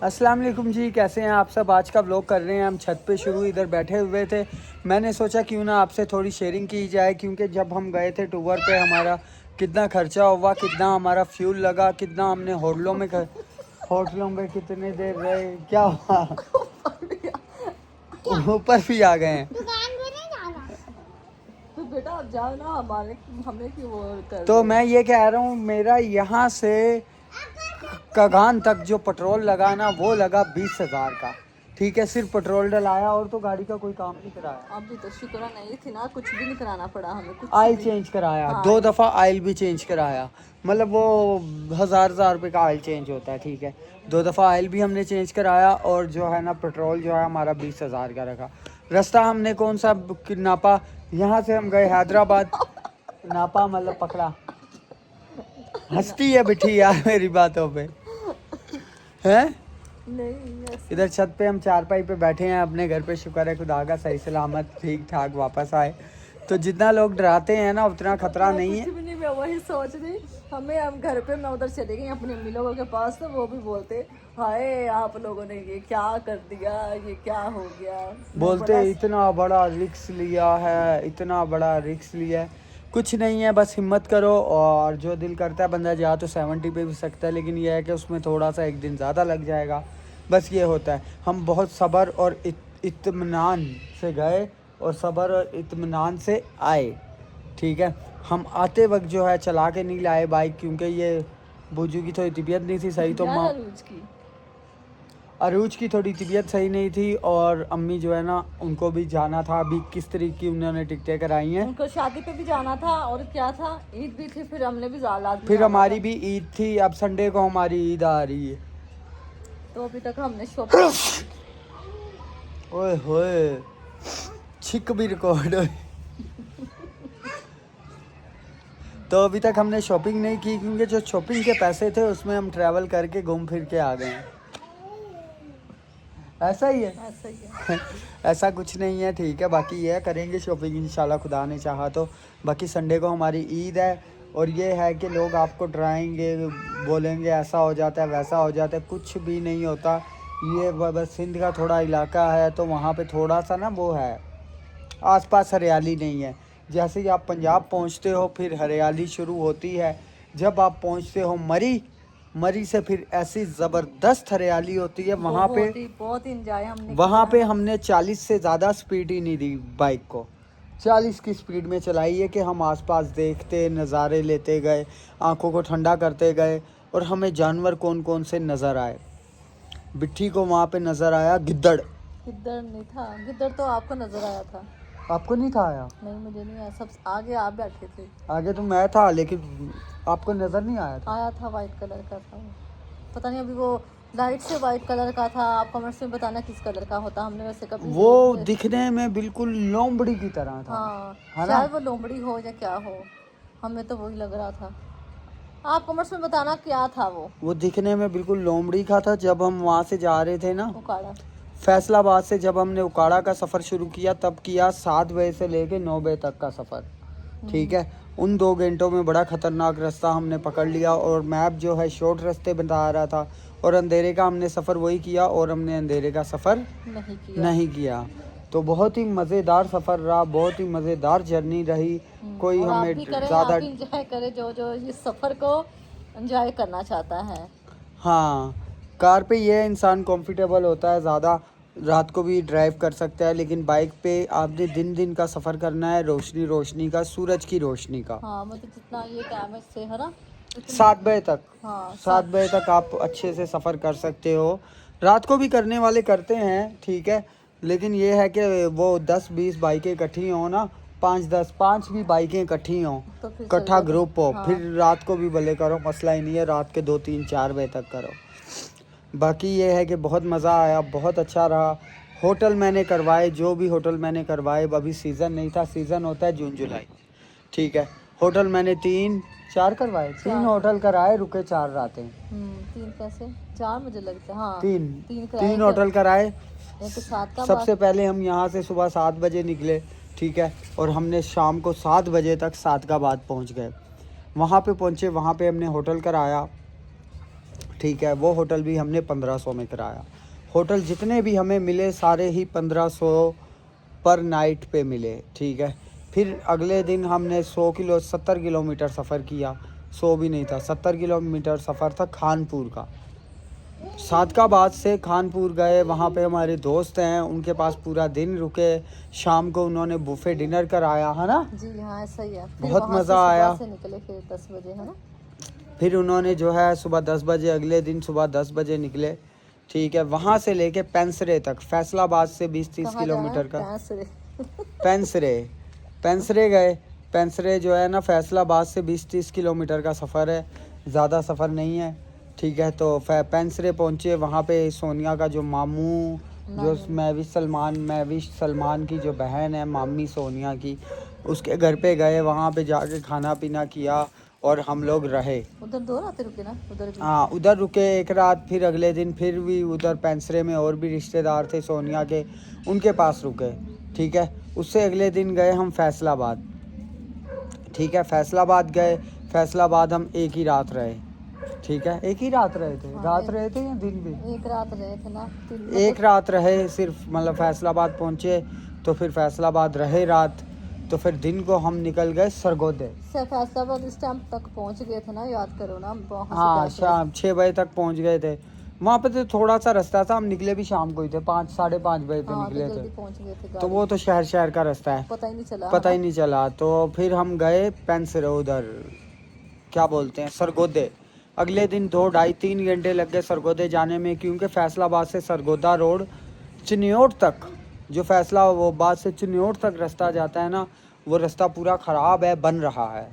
अस्सलाम वालेकुम जी, कैसे हैं आप सब। आज का व्लॉग कर रहे हैं हम छत पे शुरू। इधर बैठे हुए थे, मैंने सोचा क्यों ना आपसे थोड़ी शेयरिंग की जाए, क्योंकि जब हम गए थे टूर पे हमारा कितना खर्चा हुआ, कितना हमारा फ्यूल लगा, कितना हमने होटलों में कितने देर रहे, क्या हुआ ऊपर भी आ गए हैं। तो बेटा अब जाओ ना, हमारे हमें क्यों वो कर तो रहे मैं ये कह रहा हूँ, मेरा यहाँ से कगान तक जो पेट्रोल लगा ना, वो लगा 20,000 का। ठीक है, सिर्फ पेट्रोल डलाया और तो गाड़ी का कोई काम नहीं कराया। हो? अभी तो शुक्र नहीं थी ना, कुछ भी नहीं कराना पड़ा हमें, कुछ ऑयल भी। चेंज कराया, हाँ, 2 दफ़ा ऑयल भी चेंज कराया। मतलब वो हज़ार रुपए का ऑयल चेंज होता है। ठीक है, 2 दफ़ा ऑयल भी हमने चेंज कराया और जो है ना पेट्रोल जो है हमारा 20,000 का रखा। रास्ता हमने कौन सा नापा, यहाँ से हम गए हैदराबाद, नापा मतलब पकड़ा। हंसती है बिठी यार मेरी बातों पे, हैं। नहीं ऐसे। इधर छत पे हम चारपाई पे बैठे हैं अपने घर पे। शुक्र है खुदा का, सही सलामत ठीक ठाक वापस आए। तो जितना लोग डराते हैं ना, उतना खतरा मैं नहीं कुछ है। भी नहीं, मैं वही सोच रही। हम घर पे, मैं उधर चली गई अपनी अम्मी लोगों के पास, तो वो भी बोलते हाय आप लोगों ने ये क्या कर दिया, ये क्या हो गया। मैं बोलते बड़ा इतना बड़ा रिक्स लिया है, इतना बड़ा रिक्स लिया है। कुछ नहीं है, बस हिम्मत करो और जो दिल करता है बंदा जा तो 70 पे भी सकता है, लेकिन यह है कि उसमें थोड़ा सा एक दिन ज़्यादा लग जाएगा। बस ये होता है। हम बहुत सब्र और इत्मीनान से गए और सब्र और इत्मीनान से आए। ठीक है, हम आते वक्त जो है चला के नहीं लाए बाइक, क्योंकि ये बूजू की थोड़ी तबीयत नहीं थी सही, तो माँ रोज की। अरूज की थोड़ी तबीयत सही नहीं थी और अम्मी जो है ना उनको भी जाना था। अभी किस तरीके की उन्होंने टिकटें कराई हैं। उनको शादी पे भी जाना था और क्या था, ईद भी थी, फिर हमने भी लाजमी फिर जाना हमारी था। भी ईद थी, अब संडे को हमारी ईद आ रही है। तो अभी तक हमने शॉपिंग की। ओए होए, छिक भी रिकॉर्ड हुई। तो अभी तक हमने शॉपिंग नहीं की, क्योंकि जो शॉपिंग के पैसे थे उसमें हम ट्रैवल करके घूम फिर के आ गए हैं। ऐसा ही है। ऐसा ही है। ऐसा कुछ नहीं है। ठीक है, बाकी ये करेंगे शॉपिंग इंशाल्लाह खुदा ने चाहा तो। बाकी संडे को हमारी ईद है और ये है कि लोग आपको डराएंगे, बोलेंगे ऐसा हो जाता है वैसा हो जाता है, कुछ भी नहीं होता। ये बस सिंध का थोड़ा इलाका है, तो वहाँ पे थोड़ा सा ना वो है, आसपास हरियाली नहीं है। जैसे ही आप पंजाब पहुँचते हो फिर हरियाली शुरू होती है। जब आप पहुँचते हो मरी से फिर ऐसी ज़बरदस्त हरियाली होती है वहाँ पे। बहुत इंजॉय हमने वहाँ किया पे है। हमने 40 से ज़्यादा स्पीड ही नहीं दी बाइक को। 40 की स्पीड में चलाई है कि हम आसपास देखते, नज़ारे लेते गए, आंखों को ठंडा करते गए। और हमें जानवर कौन कौन से नज़र आए। बिट्ठी को वहाँ पे नज़र आया गिद्दड़। गिद्दड़ नहीं था, गिद्दड़ तो आपको नजर आया था। आपको नहीं था आया? नहीं मुझे नहीं आया, सब आगे आप बैठे थे। आगे तो मैं था, लेकिन आपको नज़र नहीं आया था। आया था, वाइट कलर का था वो। पता नहीं, अभी वो लाइट से वाइट कलर का था। आप कमेंट्स में बताना किस कलर का होता, हमने वैसे कभी वो दिखने में बिल्कुल लोमड़ी की तरह था, हाँ, है ना। शायद वो लोमड़ी हो या क्या हो, हमें तो वही लग रहा था। आप कमेंट्स में बताना क्या था वो दिखने में बिल्कुल लोमड़ी का था। जब हम वहाँ से जा रहे थे ना, वो काड़ा। फैसलाबाद से जब हमने उकाड़ा का सफ़र शुरू किया, तब किया 7 बजे से लेके 9 बजे तक का सफ़र। ठीक है, उन 2 घंटों में बड़ा ख़तरनाक रास्ता हमने पकड़ लिया और मैप जो है शॉर्ट रास्ते बता रहा था, और अंधेरे का हमने सफ़र वही किया और हमने अंधेरे का सफ़र नहीं किया। तो बहुत ही मज़ेदार सफ़र रहा, बहुत ही मज़ेदार जर्नी रही। कोई और आप हमें भी करें, ज़्यादा, आप भी इंजॉय करें, जो जो इस सफ़र को एंजॉय करना चाहता है। हाँ, कार पे ये इंसान कंफर्टेबल होता है ज़्यादा, रात को भी ड्राइव कर सकता है। लेकिन बाइक पे आपने दिन दिन का सफ़र करना है, रोशनी का, सूरज की रोशनी का। हाँ मतलब जितना ये डैमेज से है ना, 7 बजे तक, हाँ 7 बजे तक आप अच्छे से सफ़र कर सकते हो। रात को भी करने वाले करते हैं, ठीक है। लेकिन ये है कि वो 10-20 बाइकें इकट्ठी हों ना, 5-10 5 भी बाइकें इकट्ठी हों, तो फिर इकट्ठा चल ग्रुप हो, हाँ। फिर रात को भी भले करो, मसला ही नहीं है। रात के 2-3-4 बजे तक करो। बाकी ये है कि बहुत मज़ा आया, बहुत अच्छा रहा। होटल मैंने करवाए, जो भी होटल मैंने करवाए, अभी सीज़न नहीं था, सीज़न होता है जून जुलाई। ठीक है, होटल मैंने 3-4 करवाए, 3 होटल कराए, रुके 4 रातें। 3 कैसे 4 मुझे लगता है, हाँ 3 3 3 होटल कराए। एक साथ का सबसे पहले हम यहाँ से सुबह 7 बजे निकले, ठीक है, और हमने शाम को 7 बजे तक सादगाबाद पहुँच गए। वहाँ पे पहुँचे, वहाँ पे हमने होटल कराया। ठीक है, वो होटल भी हमने 1500 में कराया। होटल जितने भी हमें मिले सारे ही 1500 पर नाइट पे मिले, ठीक है। फिर अगले दिन हमने 70 किलोमीटर सफ़र किया, 100 भी नहीं था, 70 किलोमीटर सफ़र था खानपुर का। सादकाबाद से खानपुर गए, वहाँ पे हमारे दोस्त हैं, उनके पास पूरा दिन रुके। शाम को उन्होंने बुफे डिनर कराया, है ना। जी हाँ, ऐसा ही है। फिर बहुत वहाँ से मज़ा सुबह आया। से निकले फिर 10 बजे, है ना। फिर उन्होंने जो है सुबह 10 बजे, अगले दिन सुबह 10 बजे निकले, ठीक है। वहाँ से लेके पेंसरे तक, फैसलाबाद से 20-30 कहाँ जाना है? किलोमीटर का पैंसरे। पेंसरे गए। पेंसरे जो है ना फैसलाबाद से 20-30 किलोमीटर का सफ़र है, ज़्यादा सफ़र नहीं है, ठीक है। तो पेंसरे पहुँचे, वहाँ पे सोनिया का जो मामू, जो महविश सलमान की जो बहन है, मामी सोनिया की, उसके घर पे गए। वहाँ पे जाके खाना पीना किया और हम लोग रहे। उधर 2 रातें रुके ना, उधर भी। हाँ, उधर रुके 1 रात। फिर अगले दिन फिर भी उधर पेंसरे में और भी रिश्तेदार थे सोनिया के, उनके पास रुके, ठीक है। उससे अगले दिन गए हम फैसलाबाद, ठीक है। फैसलाबाद गए, फैसलाबाद हम एक ही रात रहे, ठीक है। एक ही रात रहे थे, हाँ, रात रहे थे या दिन भी? एक रात रहे थे ना, एक रात रहे सिर्फ, मतलब फैसलाबाद पहुँचे तो फिर फैसलाबाद रहे रात। तो फिर दिन को हम निकल गए सरगोदे। फैसलाबाद इस टाइम तक पहुंच गए थे ना, याद करो ना वहाँ से हाँ, कैसे। शाम 6 बजे तक पहुँच गए थे। वहाँ पे तो थोड़ा सा रास्ता था, हम निकले भी शाम को ही थे, 5-5:30 बजे पे हाँ, तो निकले जल्दी थे। पहुंच गए थे। तो वो तो शहर का रास्ता है, पता ही नहीं चला, पता ही नहीं चला। तो फिर हम गए पेंसरे, उधर क्या बोलते हैं, सरगोदे। अगले दिन 2-2.5-3 घंटे लग गए सरगोदे जाने में, क्योंकि फैसलाबाद से सरगोदा रोड चिन्योट तक, जो फैसलाबाद से चिन्योट तक रास्ता जाता है ना, वो रास्ता पूरा ख़राब है, बन रहा है,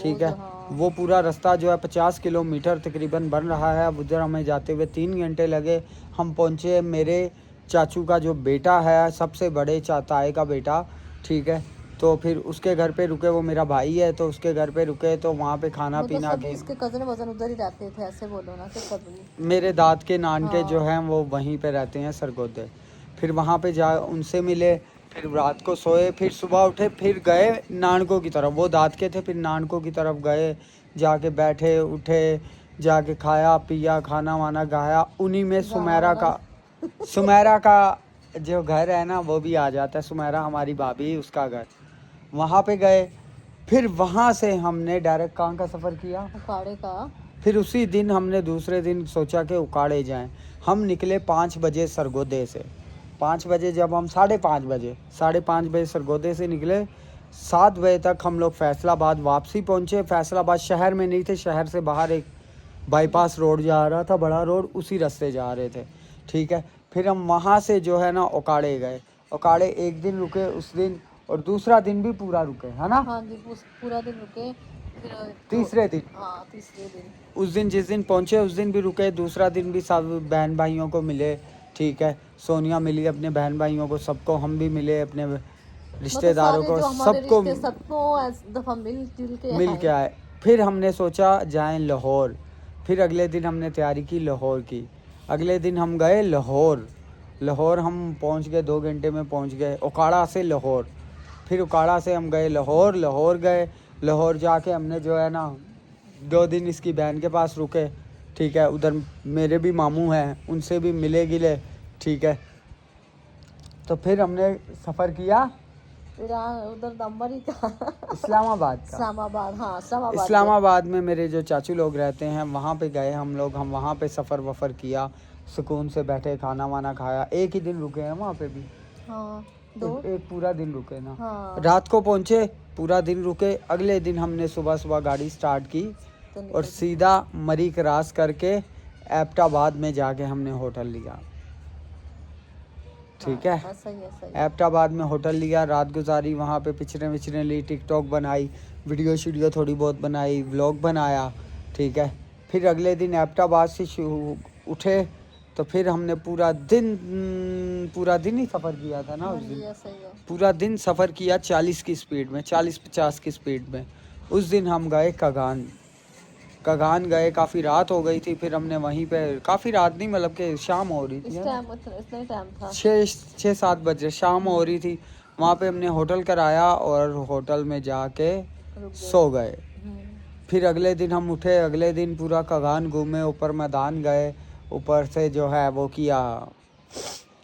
ठीक है। वो पूरा रास्ता जो है 50 किलोमीटर तकरीबन बन रहा है। अब उधर हमें जाते हुए 3 घंटे लगे। हम पहुँचे, मेरे चाचू का जो बेटा है, सबसे बड़े ताए का बेटा, ठीक है। तो फिर उसके घर पे रुके, वो मेरा भाई है, तो उसके घर पे रुके। तो वहाँ पे खाना पीना के, इसके कजन वजन उधर ही रहते थे, ऐसे बोलो ना कि सब। मेरे दाद के नान के जो हाँ। हैं वो वहीं पे रहते हैं सरगोदे। फिर वहाँ पे जा उनसे मिले, फिर रात को सोए, फिर सुबह उठे, फिर गए नानकों की तरफ, वो दाद के थे, फिर नानकों की तरफ गए, जाके बैठे उठे, जाके खाया पिया, खाना वाना गाया। उन्हीं में सुमेरा का जो घर है ना, वो भी आ जाता है। सुमेरा हमारी भाभी, उसका घर, वहाँ पे गए। फिर वहाँ से हमने डायरेक्ट कहाँ का सफ़र किया, उखाड़े का। फिर उसी दिन हमने दूसरे दिन सोचा कि उकाड़े जाएं। हम निकले 5 बजे सरगोदे से। 5 बजे जब हम 5:30 बजे सरगोदे से निकले, 7 बजे तक हम लोग फैसलाबाद वापसी पहुँचे। फैसलाबाद शहर में नहीं थे, शहर से बाहर एक बाईपास रोड जा रहा था, बड़ा रोड, उसी रास्ते जा रहे थे, ठीक है। फिर हम वहाँ से जो है ना उकाड़े गए। उकाड़े एक दिन रुके उस दिन, और दूसरा दिन भी पूरा रुके, है ना। हाँ जी, पूरा दिन रुके। फिर तीसरे दिन, हाँ, तीसरे दिन, उस दिन जिस दिन पहुँचे उस दिन भी रुके। दूसरा दिन भी सब बहन भाइयों को मिले, ठीक है। सोनिया मिली अपने बहन भाइयों को, सबको हम भी मिले, अपने रिश्तेदारों को, सबको दफा मिल के आए। फिर हमने सोचा जाएं लाहौर। फिर अगले दिन हमने तैयारी की लाहौर की। अगले दिन हम गए लाहौर हम पहुंच गए, 2 घंटे में पहुंच गए उकाड़ा से लाहौर। फिर उकाड़ा से हम गए लाहौर गए। लाहौर जाके हमने जो है ना 2 दिन इसकी बहन के पास रुके, ठीक है। उधर मेरे भी मामू हैं, उनसे भी मिले गिले, ठीक है। तो फिर हमने सफ़र किया फिर उधर नंबर ही का इस्लामाबाद का। हाँ, इस्लामाबाद में मेरे जो चाचू लोग रहते हैं, वहाँ पे गए हम लोग। हम वहाँ पे सफ़र वफ़र किया, सुकून से बैठे, खाना वाना खाया। एक ही दिन रुके हैं वहाँ पे भी। हाँ, एक पूरा दिन रुके ना। हाँ। रात को पहुँचे, पूरा दिन रुके। अगले दिन हमने सुबह गाड़ी स्टार्ट की और सीधा मरी क्रॉस करके एबटाबाद में जाके हमने होटल लिया, ठीक है। सही। एबटाबाद में होटल लिया, रात गुजारी वहाँ पे, पिक्चरें ली, टिकटॉक बनाई, वीडियो थोड़ी बहुत बनाई, व्लॉग बनाया, ठीक है। फिर अगले दिन एबटाबाद से उठे तो फिर हमने पूरा दिन ही सफ़र किया था ना उस दिन। पूरा दिन सफ़र किया 40 की स्पीड में, 40-50 की स्पीड में। उस दिन हम गए कगान गए। काफ़ी रात हो गई थी। फिर हमने वहीं पे, काफ़ी रात नहीं, मतलब कि शाम हो रही थी, इतना टाइम था, 6-7 बजे शाम हो रही थी। वहाँ पे हमने होटल कराया और होटल में जाके सो गए। फिर अगले दिन हम उठे, अगले दिन पूरा कगान घूमे, ऊपर मैदान गए, ऊपर से जो है वो किया,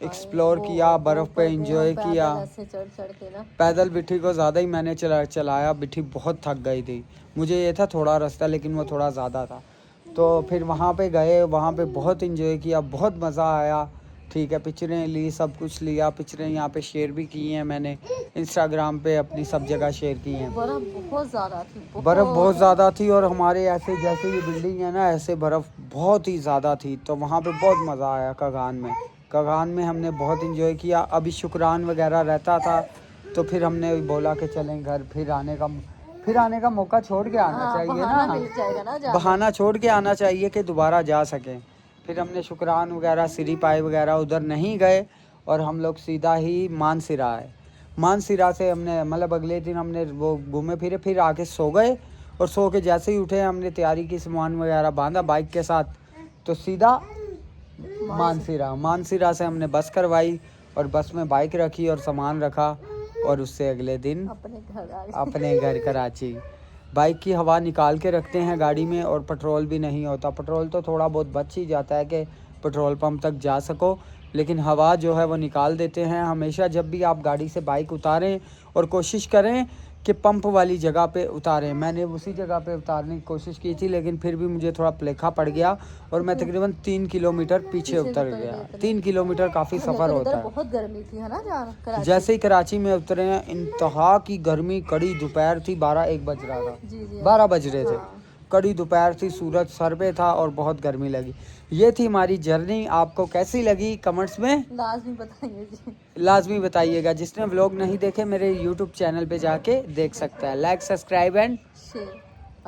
एक्सप्लोर किया, बर्फ़ पे एंजॉय किया। ऐसे चढ़ चढ़ के ना पैदल बिट्ठी को ज़्यादा ही मैंने चलाया, बिट्ठी बहुत थक गई थी। मुझे ये था थोड़ा रास्ता, लेकिन वो थोड़ा ज़्यादा था। तो फिर वहाँ पे गए, वहाँ पे बहुत एंजॉय किया, बहुत मज़ा आया। ठीक है, पिक्चरें ली, सब कुछ लिया, पिक्चरें यहाँ पे शेयर भी की हैं मैंने, इंस्टाग्राम पे अपनी सब जगह शेयर की हैं। बर्फ बहुत ज़्यादा थी, बर्फ़ बहुत ज़्यादा थी, और हमारे ऐसे जैसे ये बिल्डिंग है ना, ऐसे बर्फ़ बहुत ही ज़्यादा थी। तो वहाँ पे बहुत मज़ा आया कगान में। कगान में हमने बहुत एंजॉय किया। अभी शुक्रान वगैरह रहता था, तो फिर हमने बोला कि चलें घर। फिर आने का मौका छोड़ के आना चाहिए बहाना ना, मिल जाएगा ना जाने बहाना छोड़ के आना चाहिए कि दोबारा जा सकें। फिर हमने शुक्रान वगैरह, सिरी पाई वगैरह उधर नहीं गए, और हम लोग सीधा ही मानसिरा आए। मानसिरा से हमने मतलब अगले दिन हमने वो घूमे फिरे, फिर आके सो गए, और सो के जैसे ही उठे हमने तैयारी की, सामान वगैरह बांधा बाइक के साथ, तो सीधा मानसिरा से हमने बस करवाई, और बस में बाइक रखी और सामान रखा, और उससे अगले दिन अपने घर कराची। बाइक की हवा निकाल के रखते हैं गाड़ी में, और पेट्रोल भी नहीं होता। पेट्रोल तो थोड़ा बहुत बच ही जाता है कि पेट्रोल पंप तक जा सको, लेकिन हवा जो है वो निकाल देते हैं। हमेशा जब भी आप गाड़ी से बाइक उतारें, और कोशिश करें कि पंप वाली जगह पे उतारें। मैंने उसी जगह पे उतारने की कोशिश की थी, लेकिन फिर भी मुझे थोड़ा प्लेखा पड़ गया, और मैं तकरीबन 3 किलोमीटर पीछे उतर गया। 3 किलोमीटर काफ़ी सफ़र होता है। बहुत गर्मी थी है ना कराची। जैसे ही कराची में उतरे हैं, इंतहा की गर्मी, कड़ी दोपहर थी, 12-1 बज रहा था, 12 बज रहे थे, कड़ी दोपहर थी, सूरज सर पे था, और बहुत गर्मी लगी। ये थी हमारी जर्नी। आपको कैसी लगी कमेंट्स में लाजमी बताइए जी, लाजमी बताइएगा। जिसने व्लॉग नहीं देखे, मेरे यूट्यूब चैनल पे जाके देख सकता है। Like, subscribe and share.